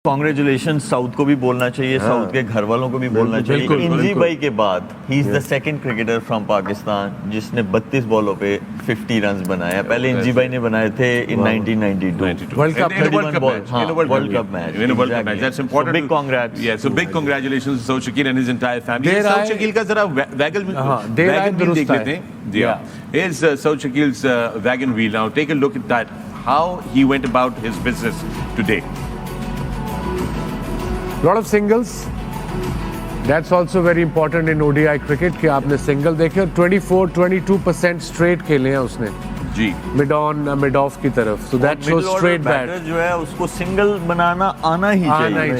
Congratulation south को भी बोलना चाहिए, साउथ के घर वालों को भी बोलना चाहिए। इंजी भाई के बाद he is the second cricketer from Pakistan जिसने 32 बॉलों पे 50 रन बनाया। पहले इंजी भाई ने बनाए थे इन 1992 world cup match. That's important. Big congrats. Yeah, so big congratulations to Saud Shakil and his entire family. Saud Shakil का जरा wagon wheel देख लेते हैं। Yeah. Here's Saud Shakil's wagon wheel. Now take a look at that. How he went about his business today. Lot of singles. That's also very important in ODI cricket कि आपने single देखे और 24-22% straight खेले हैं उसने जी mid on mid of की तरफ, so that shows straight bat जो है उसको सिंगल बनाना आना ही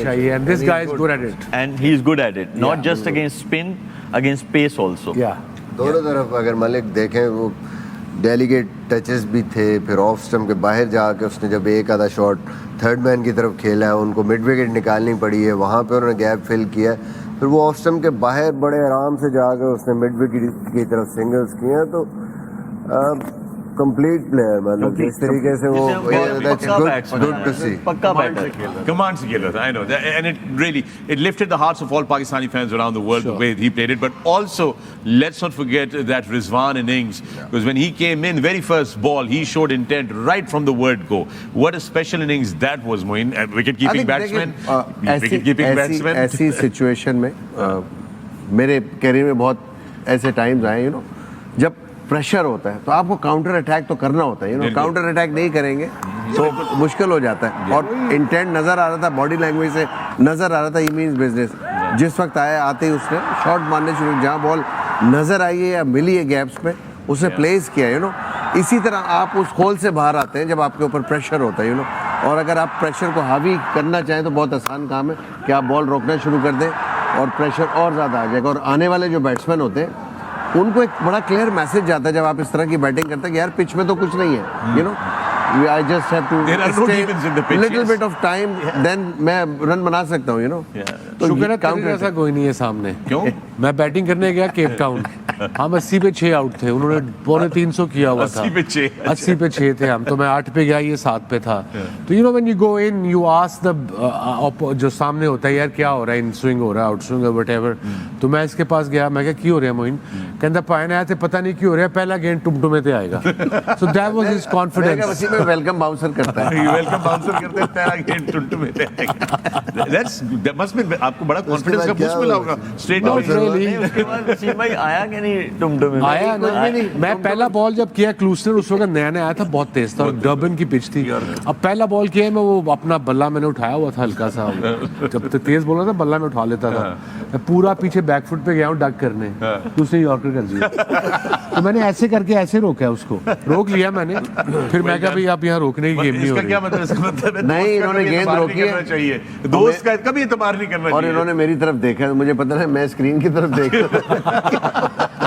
चाहिए and this guy is good at it and he is good at it, not just against spin, against pace also. दोनों तरफ अगर मलिक देखें वो डेलीगेट टचेस भी थे, फिर ऑफ स्टंप के बाहर जाके उसने जब एक आधा शॉट थर्ड मैन की तरफ खेला है, उनको मिड विकेट निकालनी पड़ी है, वहाँ पे उन्होंने गैप फिल किया, फिर वो ऑफ स्टंप के बाहर बड़े आराम से जाकर उसने मिड विकेट की तरफ सिंगल्स किए हैं। तो कंप्लीट प्लेयर, मतलब जिस तरीके से वो गुड टू सी, पक्का बैटर, command से खेला था, I know that, and it lifted the hearts of all Pakistani fans around the world the way he played it. But also let's not forget that Rizwan innings, because when he came in very first ball he showed intent right from the word go. What a special innings that was, Moin. Wicket keeping batsman, wicket keeping batsman. ऐसी situation में मेरे career में बहुत ऐसे times आए, you know, जब pressure होता है तो आपको काउंटर अटैक तो करना होता है, यू नो, काउंटर अटैक नहीं करेंगे तो मुश्किल हो जाता है। और इंटेंट नजर आ रहा था, बॉडी लैंग्वेज से नजर आ रहा था, ही मींस बिजनेस। जिस वक्त आया आते ही उसने शॉट मारने शुरू, जहाँ बॉल नजर आई है या मिली है गैप्स पे उसे प्लेस किया, यू नो। इसी तरह आप उस होल से बाहर आते हैं जब आपके ऊपर प्रेशर होता है, यू नो। और अगर आप प्रेशर को हावी करना चाहें तो बहुत आसान काम है कि आप बॉल रोकना शुरू कर दें और प्रेशर और ज़्यादा आ जाएगा। और आने वाले जो बैट्समैन होते हैं उनको एक बड़ा क्लियर मैसेज जाता है जब आप इस तरह की बैटिंग करते हैं कि यार पिच में तो कुछ नहीं है, you know, I just have to stay little bit of time, then मैं रन बना सकता हूँ, यू नो। तो शुक्र है काउंटर ऐसा कोई नहीं है सामने। क्यों? मैं बैटिंग करने गया केप टाउन, हम 80 पे 6 आउट थे, उन्होंने 350 किया हुआ था। 80 पे 6 थे हम, तो मैं 8 पे गया, ये 7 पे था। तो you know when you go in you ask the जो सामने होता है, यार क्या हो रहा है, इन स्विंग हो रहा है, आउट स्विंग है, व्हाटएवर। तो मैं इसके पास गया, मैं क्या की हो रहा है मोइन, कहता पायन आया थे, पता नहीं क्यों हो रहा है, पहला गेंद टुमटुमे ते आएगा। So that was his confidence. Welcome bouncer करता है, वेलकम बाउंसर करते हैं, पहला गेंद टुमटुमे ते आएगा। दैट मस्ट बी, आपको बड़ा कॉन्फिडेंस का बूस्ट मिला होगा स्ट्रेट उसके बाद वसीम भाई आया कि नहीं टुमटुमे? आया नहीं, मैं पहला बॉल जब किया क्लूस्टर उस वक्त नया नया आया था, बहुत तेज था और डर्बन की पिच थी। अब पहला बॉल किया मैं, वो अपना बल्ला मैंने उठाया हुआ था हल्का सा, जब तक तेज बोल रहा था बल्ला में उठा लेता था, मैं पूरा पीछे बैकफुट पे गया हूँ डक करने, तो उसने यॉर्कर कर दिया। तो मैंने ऐसे करके ऐसे रोका, उसको रोक लिया मैंने, फिर मैं कहा भाई आप यहाँ रोकने की गेम नहीं हो रही। क्या मतलब? इसका मतलब है नहीं, इन्होंने गेंद रोकी है, चाहिए दोस्त का कभी इतबार नहीं करना चाहिए। और इन्होंने मेरी तरफ देखा, मुझे पता है मैं स्क्रीन की तरफ देख रहा था।